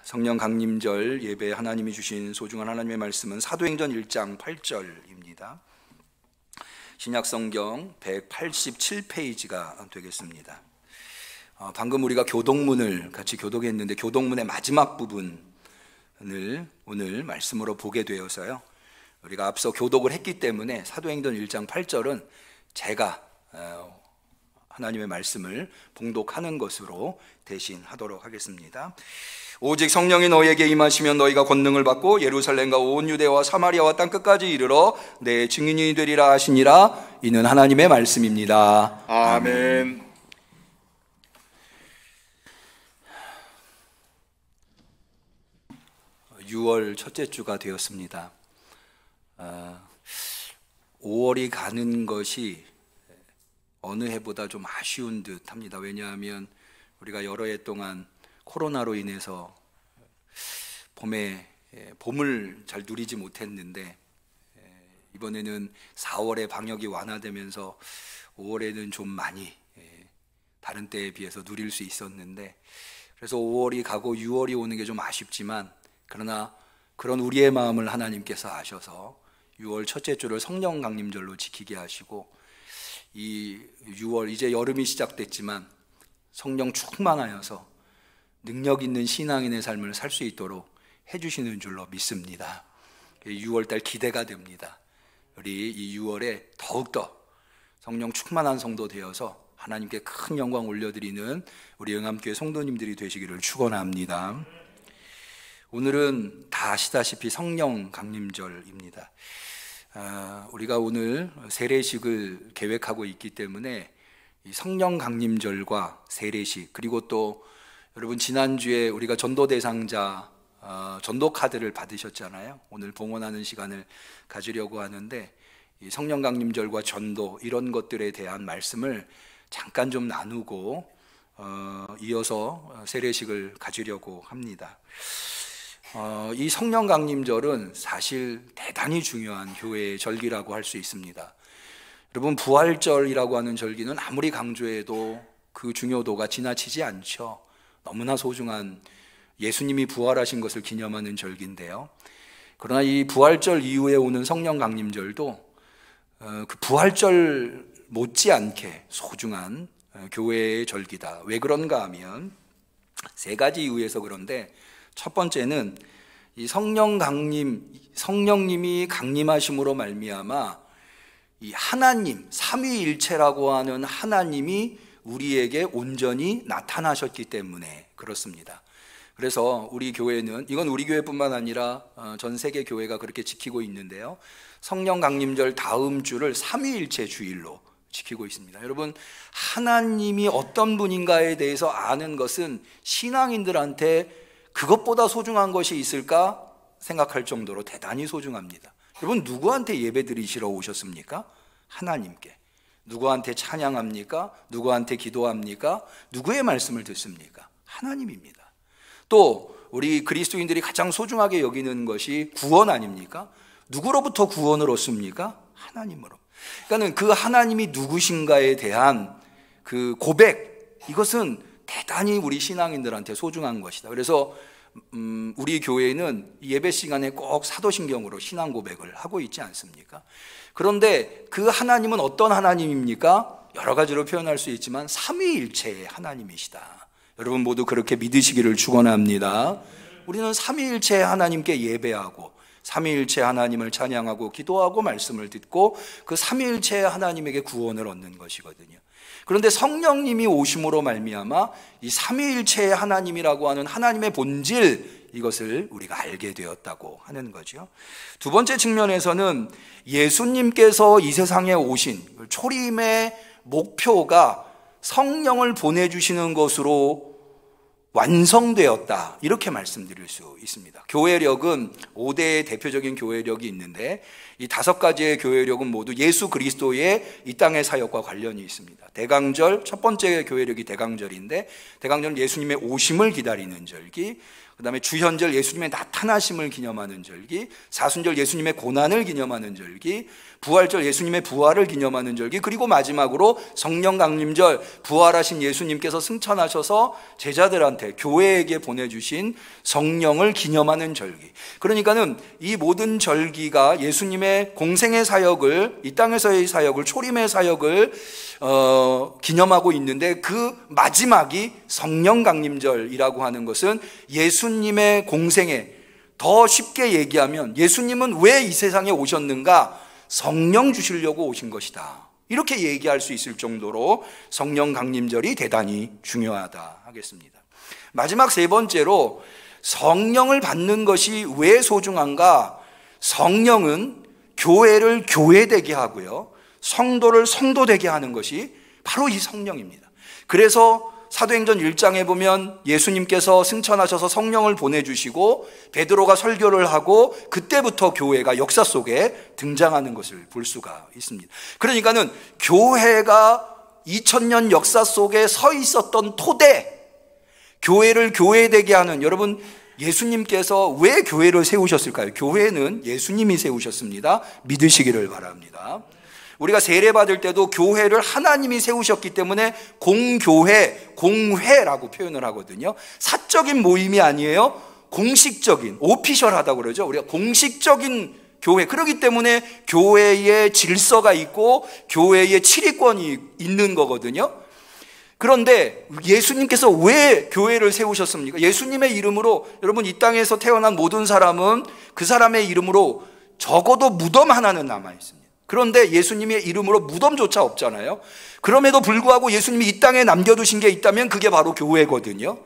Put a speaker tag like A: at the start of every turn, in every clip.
A: 성령 강림절 예배 하나님이 주신 소중한 하나님의 말씀은 사도행전 1장 8절입니다. 신약성경 187페이지가 되겠습니다. 방금 우리가 교독문을 같이 교독했는데 교독문의 마지막 부분을 오늘 말씀으로 보게 되어서요, 우리가 앞서 교독을 했기 때문에 사도행전 1장 8절은 제가 하나님의 말씀을 봉독하는 것으로 대신 하도록 하겠습니다. 오직 성령이 너희에게 임하시면 너희가 권능을 받고 예루살렘과 온 유대와 사마리아와 땅 끝까지 이르러 내 증인이 되리라 하시니라. 이는 하나님의 말씀입니다.
B: 아멘.
A: 6월 첫째 주가 되었습니다. 5월이 가는 것이 어느 해보다 좀 아쉬운 듯 합니다. 왜냐하면 우리가 여러 해 동안 코로나로 인해서 봄을 잘 누리지 못했는데, 이번에는 4월에 방역이 완화되면서 5월에는 좀 많이 다른 때에 비해서 누릴 수 있었는데, 그래서 5월이 가고 6월이 오는 게 좀 아쉽지만, 그러나 그런 우리의 마음을 하나님께서 아셔서 6월 첫째 주를 성령 강림절로 지키게 하시고, 이 6월 이제 여름이 시작됐지만 성령 충만하여서 능력 있는 신앙인의 삶을 살 수 있도록 해주시는 줄로 믿습니다. 6월달 기대가 됩니다. 우리 이 6월에 더욱더 성령 충만한 성도 되어서 하나님께 큰 영광 올려드리는 우리 응암교회 성도님들이 되시기를 축원합니다. 오늘은 다 아시다시피 성령 강림절입니다. 우리가 오늘 세례식을 계획하고 있기 때문에 이 성령 강림절과 세례식, 그리고 또 여러분 지난주에 우리가 전도 대상자 전도 카드를 받으셨잖아요. 오늘 봉헌하는 시간을 가지려고 하는데, 이 성령 강림절과 전도 이런 것들에 대한 말씀을 잠깐 좀 나누고 이어서 세례식을 가지려고 합니다. 이 성령 강림절은 사실 대단히 중요한 교회의 절기라고 할 수 있습니다. 여러분, 부활절이라고 하는 절기는 아무리 강조해도 그 중요도가 지나치지 않죠. 너무나 소중한 예수님이 부활하신 것을 기념하는 절기인데요, 그러나 이 부활절 이후에 오는 성령 강림절도 그 부활절 못지않게 소중한 교회의 절기다. 왜 그런가 하면 세 가지 이유에서 그런데, 첫 번째는 이 성령님이 강림하심으로 말미암아 이 하나님, 삼위일체라고 하는 하나님이 우리에게 온전히 나타나셨기 때문에 그렇습니다. 그래서 우리 교회는, 이건 우리 교회뿐만 아니라 전 세계 교회가 그렇게 지키고 있는데요, 성령 강림절 다음 주를 삼위일체 주일로 지키고 있습니다. 여러분, 하나님이 어떤 분인가에 대해서 아는 것은 신앙인들한테 그것보다 소중한 것이 있을까 생각할 정도로 대단히 소중합니다. 여러분, 누구한테 예배 드리시러 오셨습니까? 하나님께. 누구한테 찬양합니까? 누구한테 기도합니까? 누구의 말씀을 듣습니까? 하나님입니다. 또 우리 그리스도인들이 가장 소중하게 여기는 것이 구원 아닙니까? 누구로부터 구원을 얻습니까? 하나님으로. 그러니까 그 하나님이 누구신가에 대한 그 고백, 이것은 대단히 우리 신앙인들한테 소중한 것이다. 그래서 우리 교회는 예배 시간에 꼭 사도신경으로 신앙 고백을 하고 있지 않습니까? 그런데 그 하나님은 어떤 하나님입니까? 여러 가지로 표현할 수 있지만 삼위일체의 하나님이시다. 여러분 모두 그렇게 믿으시기를 축원합니다. 우리는 삼위일체의 하나님께 예배하고 삼위일체 하나님을 찬양하고 기도하고 말씀을 듣고 그 삼위일체의 하나님에게 구원을 얻는 것이거든요. 그런데 성령님이 오심으로 말미암아 이 삼위일체의 하나님이라고 하는 하나님의 본질, 이것을 우리가 알게 되었다고 하는 거죠. 두 번째 측면에서는 예수님께서 이 세상에 오신 초림의 목표가 성령을 보내주시는 것으로 완성되었다, 이렇게 말씀드릴 수 있습니다. 교회력은 5대의 대표적인 교회력이 있는데, 이 5가지의 교회력은 모두 예수 그리스도의 이 땅의 사역과 관련이 있습니다. 대강절, 첫 번째 교회력이 대강절인데, 대강절은 예수님의 오심을 기다리는 절기. 그 다음에 주현절 예수님의 나타나심을 기념하는 절기, 사순절 예수님의 고난을 기념하는 절기, 부활절 예수님의 부활을 기념하는 절기, 그리고 마지막으로 성령 강림절, 부활하신 예수님께서 승천하셔서 제자들한테, 교회에게 보내주신 성령을 기념하는 절기. 그러니까는 이 모든 절기가 예수님의 공생의 사역을, 이 땅에서의 사역을, 초림의 사역을 기념하고 있는데, 그 마지막이 성령 강림절이라고 하는 것은 예수님의 공생에, 더 쉽게 얘기하면 예수님은 왜 이 세상에 오셨는가? 성령 주시려고 오신 것이다, 이렇게 얘기할 수 있을 정도로 성령 강림절이 대단히 중요하다 하겠습니다. 마지막 세 번째로, 성령을 받는 것이 왜 소중한가? 성령은 교회를 교회되게 하고요, 성도를 성도되게 하는 것이 바로 이 성령입니다. 그래서 사도행전 1장에 보면 예수님께서 승천하셔서 성령을 보내주시고 베드로가 설교를 하고 그때부터 교회가 역사 속에 등장하는 것을 볼 수가 있습니다. 그러니까는 교회가 2000년 역사 속에 서 있었던 토대, 교회를 교회되게 하는, 여러분 예수님께서 왜 교회를 세우셨을까요? 교회는 예수님이 세우셨습니다. 믿으시기를 바랍니다. 우리가 세례 받을 때도 교회를 하나님이 세우셨기 때문에 공교회, 공회라고 표현을 하거든요. 사적인 모임이 아니에요. 공식적인, 오피셜하다고 그러죠. 우리가 공식적인 교회. 그렇기 때문에 교회에 질서가 있고 교회에 치리권이 있는 거거든요. 그런데 예수님께서 왜 교회를 세우셨습니까? 예수님의 이름으로, 여러분 이 땅에서 태어난 모든 사람은 그 사람의 이름으로 적어도 무덤 하나는 남아있습니다. 그런데 예수님의 이름으로 무덤조차 없잖아요. 그럼에도 불구하고 예수님이 이 땅에 남겨두신 게 있다면 그게 바로 교회거든요.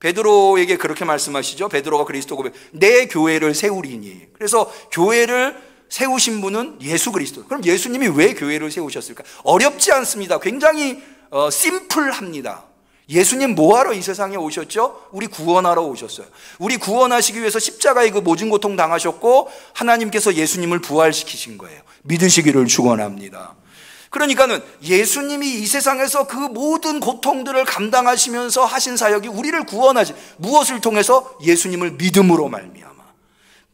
A: 베드로에게 그렇게 말씀하시죠. 베드로가 그리스도 고백, 내 교회를 세우리니. 그래서 교회를 세우신 분은 예수 그리스도. 그럼 예수님이 왜 교회를 세우셨을까? 어렵지 않습니다. 굉장히 심플합니다. 예수님 뭐하러 이 세상에 오셨죠? 우리 구원하러 오셨어요. 우리 구원하시기 위해서 십자가에 그 모진 고통 당하셨고 하나님께서 예수님을 부활시키신 거예요. 믿으시기를 축원합니다. 그러니까는 예수님이 이 세상에서 그 모든 고통들을 감당하시면서 하신 사역이 우리를 구원하시, 무엇을 통해서? 예수님을 믿음으로 말미암아,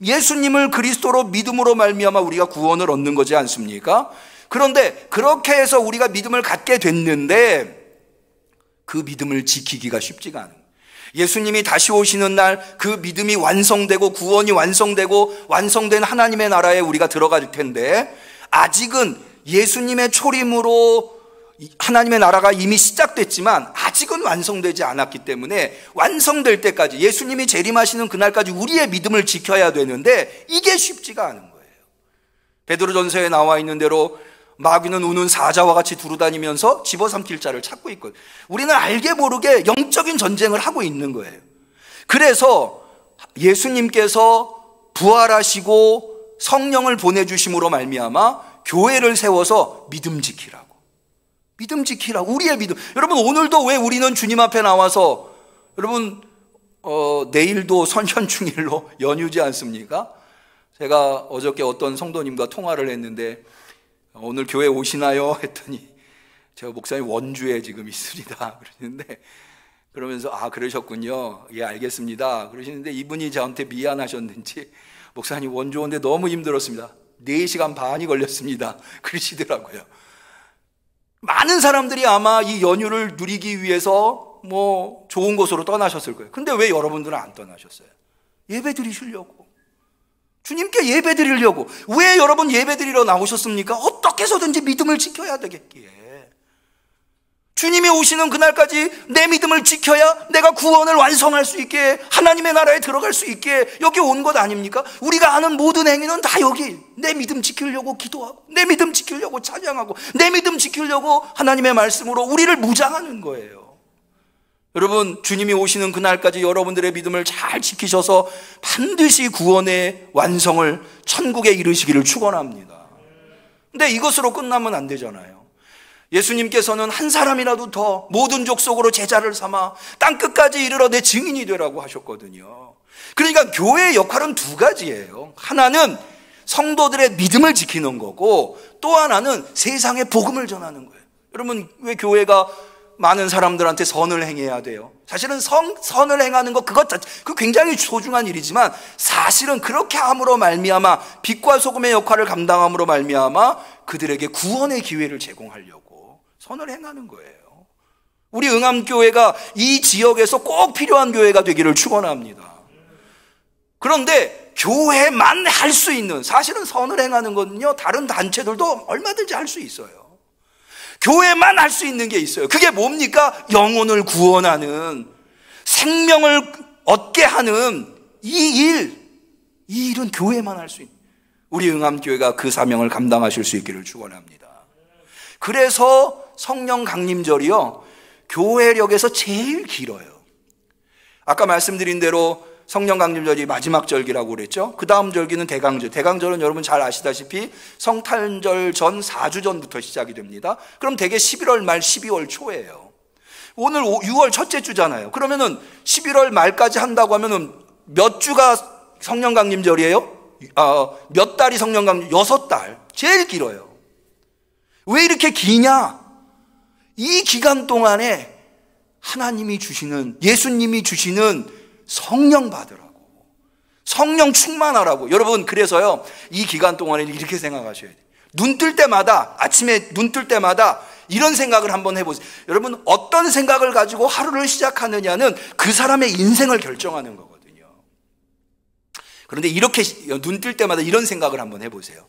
A: 예수님을 그리스도로 믿음으로 말미암아 우리가 구원을 얻는 거지 않습니까? 그런데 그렇게 해서 우리가 믿음을 갖게 됐는데 그 믿음을 지키기가 쉽지가 않은 거예요. 예수님이 다시 오시는 날 그 믿음이 완성되고 구원이 완성되고 완성된 하나님의 나라에 우리가 들어갈 텐데, 아직은 예수님의 초림으로 하나님의 나라가 이미 시작됐지만 아직은 완성되지 않았기 때문에 완성될 때까지, 예수님이 재림하시는 그날까지 우리의 믿음을 지켜야 되는데 이게 쉽지가 않은 거예요. 베드로전서에 나와 있는 대로 마귀는 우는 사자와 같이 두루다니면서 집어삼킬 자를 찾고 있거든요. 우리는 알게 모르게 영적인 전쟁을 하고 있는 거예요. 그래서 예수님께서 부활하시고 성령을 보내주심으로 말미암아 교회를 세워서 믿음 지키라고, 믿음 지키라고, 우리의 믿음. 여러분 오늘도 왜 우리는 주님 앞에 나와서, 여러분 내일도 선현충일로 연휴지 않습니까? 제가 어저께 어떤 성도님과 통화를 했는데 오늘 교회 오시나요? 했더니 제가 목사님 원주에 지금 있습니다 그러시는데, 그러면서 아 그러셨군요, 예 알겠습니다 그러시는데, 이분이 저한테 미안하셨는지 목사님 원주 오는데 너무 힘들었습니다, 4시간 반이 걸렸습니다 그러시더라고요. 많은 사람들이 아마 이 연휴를 누리기 위해서 뭐 좋은 곳으로 떠나셨을 거예요. 근데 왜 여러분들은 안 떠나셨어요? 예배 드리시려고, 주님께 예배 드리려고. 왜 여러분 예배 드리러 나오셨습니까? 어떻게 해서든지 믿음을 지켜야 되겠기에. 주님이 오시는 그날까지 내 믿음을 지켜야 내가 구원을 완성할 수 있게, 하나님의 나라에 들어갈 수 있게 여기 온 것 아닙니까? 우리가 아는 모든 행위는 다 여기 내 믿음 지키려고 기도하고, 내 믿음 지키려고 찬양하고, 내 믿음 지키려고 하나님의 말씀으로 우리를 무장하는 거예요. 여러분 주님이 오시는 그날까지 여러분들의 믿음을 잘 지키셔서 반드시 구원의 완성을, 천국에 이르시기를 축원합니다. 근데 이것으로 끝나면 안 되잖아요. 예수님께서는 한 사람이라도 더 모든 족속으로 제자를 삼아 땅끝까지 이르러 내 증인이 되라고 하셨거든요. 그러니까 교회의 역할은 두 가지예요. 하나는 성도들의 믿음을 지키는 거고, 또 하나는 세상에 복음을 전하는 거예요. 여러분 왜 교회가 많은 사람들한테 선을 행해야 돼요. 사실은 선을 행하는 것 그 굉장히 소중한 일이지만 사실은 그렇게 함으로 말미암아 빛과 소금의 역할을 감당함으로 말미암아 그들에게 구원의 기회를 제공하려고 선을 행하는 거예요. 우리 응암교회가 이 지역에서 꼭 필요한 교회가 되기를 축원합니다. 그런데 교회만 할 수 있는, 사실은 선을 행하는 거는요 다른 단체들도 얼마든지 할 수 있어요. 교회만 할 수 있는 게 있어요. 그게 뭡니까? 영혼을 구원하는, 생명을 얻게 하는 이 일은 교회만 할 수 있는, 우리 응암교회가 그 사명을 감당하실 수 있기를 축원합니다. 그래서 성령 강림절이요 교회력에서 제일 길어요. 아까 말씀드린 대로 성령 강림절이 마지막 절기라고 그랬죠. 그 다음 절기는 대강절. 대강절은 여러분 잘 아시다시피 성탄절 전 4주 전부터 시작이 됩니다. 그럼 대개 11월 말 12월 초예요. 오늘 6월 첫째 주잖아요. 그러면은 11월 말까지 한다고 하면은 몇 주가 성령 강림절이에요? 몇 달이 성령 강림? 6달. 제일 길어요. 왜 이렇게 기냐? 이 기간 동안에 하나님이 주시는, 예수님이 주시는 성령 받으라고, 성령 충만하라고. 여러분, 그래서요 이 기간 동안에 이렇게 생각하셔야 돼요. 눈 뜰 때마다, 아침에 눈 뜰 때마다 이런 생각을 한번 해보세요. 여러분, 어떤 생각을 가지고 하루를 시작하느냐는 그 사람의 인생을 결정하는 거거든요. 그런데 이렇게 눈 뜰 때마다 이런 생각을 한번 해보세요.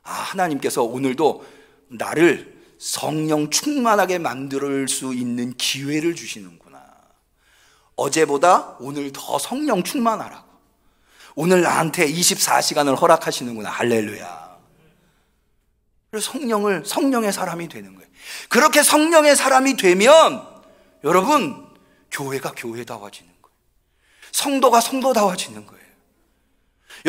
A: 하나님께서 오늘도 나를 성령 충만하게 만들 수 있는 기회를 주시는구나. 어제보다 오늘 더 성령 충만하라고. 오늘 나한테 24시간을 허락하시는구나. 할렐루야. 그래서 성령의 사람이 되는 거예요. 그렇게 성령의 사람이 되면 여러분, 교회가 교회다워지는 거예요. 성도가 성도다워지는 거예요.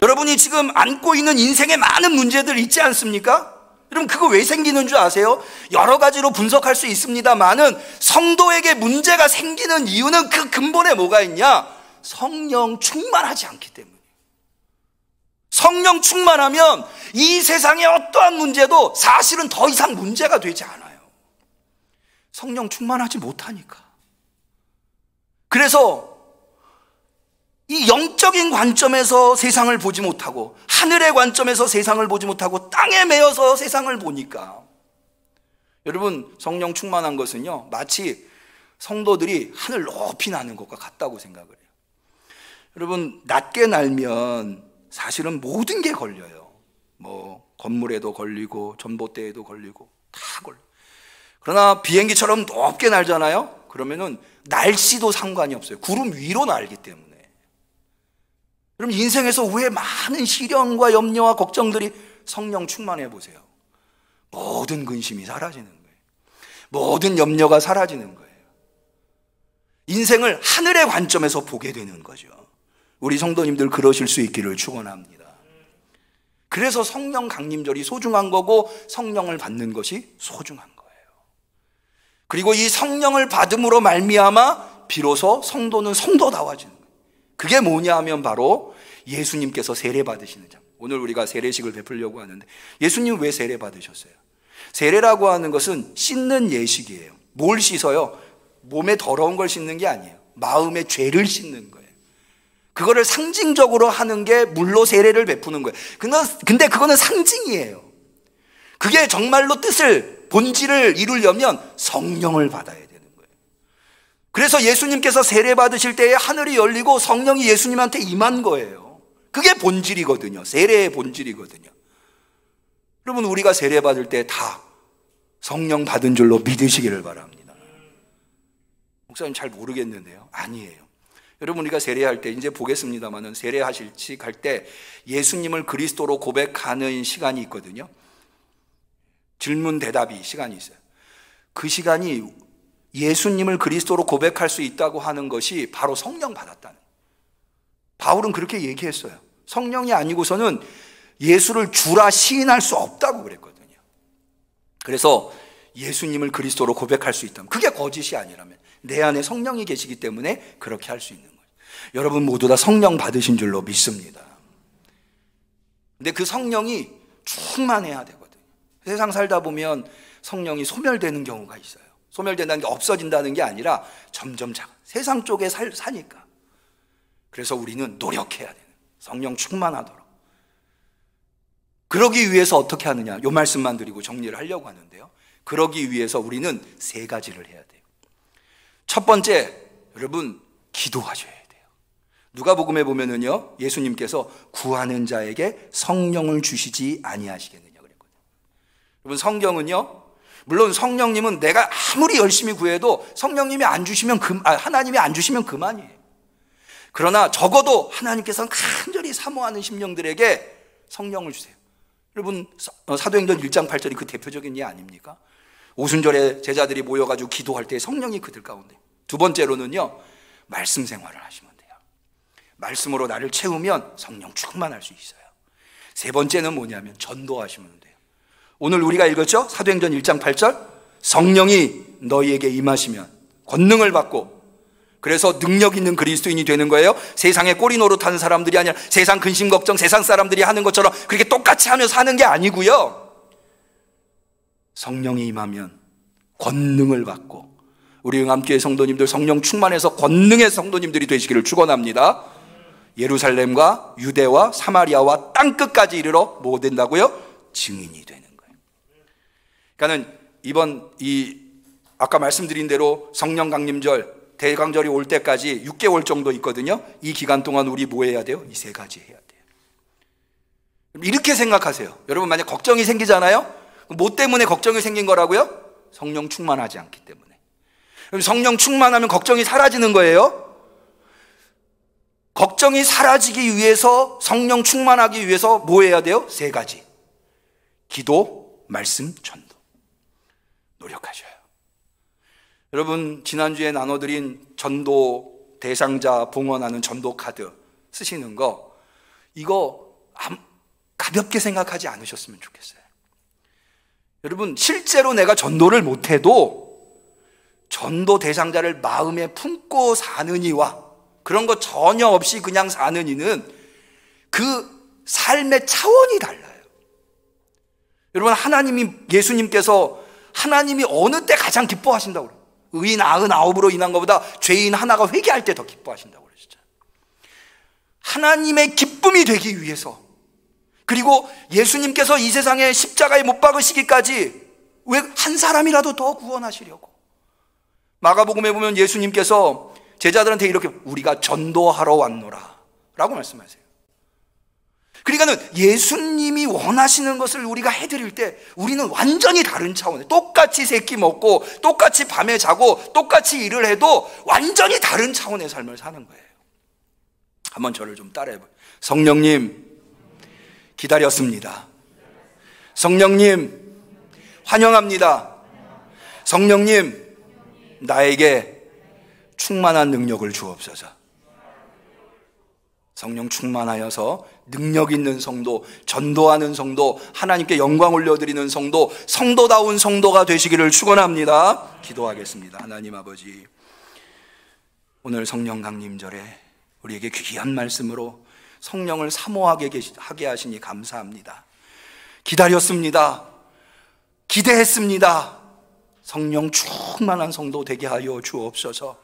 A: 여러분이 지금 안고 있는 인생에 많은 문제들 있지 않습니까? 여러분, 그거 왜 생기는 줄 아세요? 여러 가지로 분석할 수 있습니다만은 성도에게 문제가 생기는 이유는 그 근본에 뭐가 있냐? 성령 충만하지 않기 때문이에요. 성령 충만하면 이 세상의 어떠한 문제도 사실은 더 이상 문제가 되지 않아요. 성령 충만하지 못하니까. 그래서 이 영적인 관점에서 세상을 보지 못하고, 하늘의 관점에서 세상을 보지 못하고 땅에 매여서 세상을 보니까, 여러분, 성령 충만한 것은요 마치 성도들이 하늘 높이 나는 것과 같다고 생각을 해요. 여러분, 낮게 날면 사실은 모든 게 걸려요. 뭐 건물에도 걸리고 전봇대에도 걸리고 다 걸려요. 그러나 비행기처럼 높게 날잖아요. 그러면은 날씨도 상관이 없어요. 구름 위로 날기 때문에. 그럼 인생에서 왜 많은 시련과 염려와 걱정들이? 성령 충만해 보세요. 모든 근심이 사라지는 거예요. 모든 염려가 사라지는 거예요. 인생을 하늘의 관점에서 보게 되는 거죠. 우리 성도님들 그러실 수 있기를 축원합니다. 그래서 성령 강림절이 소중한 거고 성령을 받는 것이 소중한 거예요. 그리고 이 성령을 받음으로 말미암아 비로소 성도는 성도다워지는 거예요. 그게 뭐냐 하면 바로 예수님께서 세례 받으시는 장. 오늘 우리가 세례식을 베풀려고 하는데, 예수님 왜 세례 받으셨어요? 세례라고 하는 것은 씻는 예식이에요. 뭘 씻어요? 몸에 더러운 걸 씻는 게 아니에요. 마음의 죄를 씻는 거예요. 그거를 상징적으로 하는 게 물로 세례를 베푸는 거예요. 근데 그거는 상징이에요. 그게 정말로 뜻을, 본질을 이루려면 성령을 받아야 돼요. 그래서 예수님께서 세례 받으실 때에 하늘이 열리고 성령이 예수님한테 임한 거예요. 그게 본질이거든요. 세례의 본질이거든요. 여러분, 우리가 세례 받을 때 다 성령 받은 줄로 믿으시기를 바랍니다. 목사님 잘 모르겠는데요. 아니에요. 여러분, 우리가 세례할 때 이제 보겠습니다만은, 세례하실 할 때 예수님을 그리스도로 고백하는 시간이 있거든요. 질문 대답이 시간이 있어요. 그 시간이 예수님을 그리스도로 고백할 수 있다고 하는 것이 바로 성령 받았다는, 바울은 그렇게 얘기했어요. 성령이 아니고서는 예수를 주라 시인할 수 없다고 그랬거든요. 그래서 예수님을 그리스도로 고백할 수 있다면, 그게 거짓이 아니라면, 내 안에 성령이 계시기 때문에 그렇게 할 수 있는 거예요. 여러분 모두 다 성령 받으신 줄로 믿습니다. 근데 그 성령이 충만해야 되거든요. 세상 살다 보면 성령이 소멸되는 경우가 있어요. 소멸된다는 게 없어진다는 게 아니라 점점 세상 쪽에 사니까. 그래서 우리는 노력해야 돼요. 성령 충만하도록. 그러기 위해서 어떻게 하느냐, 이 말씀만 드리고 정리를 하려고 하는데요. 그러기 위해서 우리는 세 가지를 해야 돼요. 첫 번째, 여러분 기도하셔야 돼요. 누가복음에 보면은요, 예수님께서 구하는 자에게 성령을 주시지 아니하시겠느냐 그랬거든요. 여러분 성경은요, 물론 성령님은 내가 아무리 열심히 구해도 성령님이 안 주시면 하나님이 안 주시면 그만이에요. 그러나 적어도 하나님께서는 간절히 사모하는 심령들에게 성령을 주세요. 여러분 사도행전 1장 8절이 그 대표적인 예 아닙니까? 오순절에 제자들이 모여가지고 기도할 때 성령이 그들 가운데. 두 번째로는요, 말씀 생활을 하시면 돼요. 말씀으로 나를 채우면 성령 충만할 수 있어요. 세 번째는 뭐냐면 전도하시면 돼요. 오늘 우리가 읽었죠? 사도행전 1장 8절, 성령이 너희에게 임하시면 권능을 받고, 그래서 능력 있는 그리스도인이 되는 거예요. 세상에 꼬리 노릇하는 사람들이 아니라 세상 근심 걱정 세상 사람들이 하는 것처럼 그렇게 똑같이 하며 사는 게 아니고요, 성령이 임하면 권능을 받고, 우리 응암교회 성도님들 성령 충만해서 권능의 성도님들이 되시기를 축원합니다. 예루살렘과 유대와 사마리아와 땅끝까지 이르러 뭐 된다고요? 증인이 되는 거예요. 그러니까는 이번 아까 말씀드린 대로 성령 강림절 대강절이 올 때까지 6개월 정도 있거든요. 이 기간 동안 우리 뭐 해야 돼요? 이 세 가지 해야 돼요. 이렇게 생각하세요. 여러분 만약 걱정이 생기잖아요? 뭐 때문에 걱정이 생긴 거라고요? 성령 충만하지 않기 때문에. 그럼 성령 충만하면 걱정이 사라지는 거예요. 걱정이 사라지기 위해서, 성령 충만하기 위해서 뭐 해야 돼요? 세 가지. 기도, 말씀, 전도. 노력하셔요. 여러분 지난주에 나눠드린 전도 대상자 봉헌하는 전도 카드 쓰시는 거, 이거 가볍게 생각하지 않으셨으면 좋겠어요. 여러분 실제로 내가 전도를 못해도 전도 대상자를 마음에 품고 사는 이와 그런 거 전혀 없이 그냥 사는 이는 그 삶의 차원이 달라요. 여러분 예수님께서 하나님이 어느 때 가장 기뻐하신다고 그래요? 의인 99으로 인한 것보다 죄인 하나가 회개할 때 더 기뻐하신다고 그러셨죠. 하나님의 기쁨이 되기 위해서, 그리고 예수님께서 이 세상에 십자가에 못 박으시기까지 왜 한 사람이라도 더 구원하시려고. 마가복음에 보면 예수님께서 제자들한테 이렇게 우리가 전도하러 왔노라 라고 말씀하세요. 그러니까는 예수님이 원하시는 것을 우리가 해드릴 때 우리는 완전히 다른 차원에, 똑같이 새끼 먹고 똑같이 밤에 자고 똑같이 일을 해도 완전히 다른 차원의 삶을 사는 거예요. 한번 저를 좀 따라해봐요. 성령님 기다렸습니다. 성령님 환영합니다. 성령님 나에게 충만한 능력을 주옵소서. 성령 충만하여서 능력 있는 성도, 전도하는 성도, 하나님께 영광 올려드리는 성도, 성도다운 성도가 되시기를 축원합니다. 기도하겠습니다. 하나님 아버지, 오늘 성령 강림절에 우리에게 귀한 말씀으로 성령을 사모하게 하시니 감사합니다. 기다렸습니다. 기대했습니다. 성령 충만한 성도 되게 하여 주옵소서.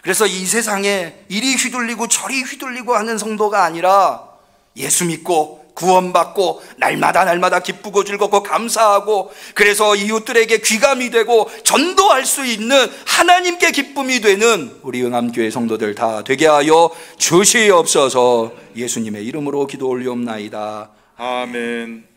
A: 그래서 이 세상에 이리 휘둘리고 저리 휘둘리고 하는 성도가 아니라 예수 믿고 구원받고 날마다 기쁘고 즐겁고 감사하고, 그래서 이웃들에게 귀감이 되고 전도할 수 있는 하나님께 기쁨이 되는 우리 응암교회 성도들 다 되게 하여 주시옵소서. 예수님의 이름으로 기도 올리옵나이다.
B: 아멘.